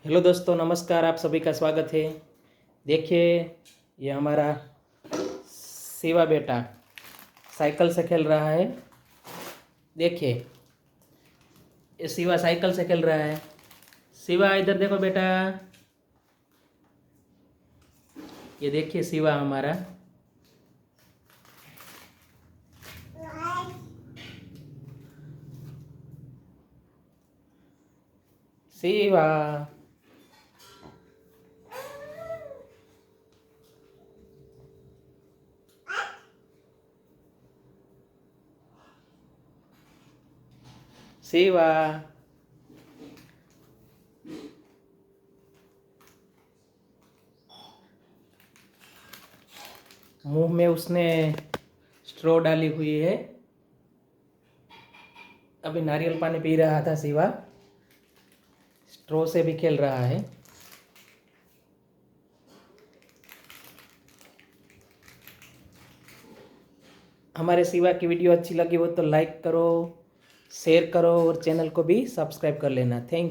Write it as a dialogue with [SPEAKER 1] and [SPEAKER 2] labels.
[SPEAKER 1] Hello दोस्तों, नमस्कार। आप सभी का स्वागत है। देखिए, ये हमारा शिवा बेटा साइकिल से खेल रहा है। देखिए, ये शिवा साइकिल से खेल रहा है। शिवा, इधर देखो बेटा। ये देखिए शिवा हमारा। शिवा, शिवा। मुंह में उसने स्ट्रॉ डाली हुई है। अभी नारियल पानी पी रहा था शिवा। स्ट्रॉ से भी खेल रहा है। हमारे शिवा की वीडियो अच्छी लगी हो तो लाइक करो, शेयर करो और चैनल को भी सब्सक्राइब कर लेना। Thank you.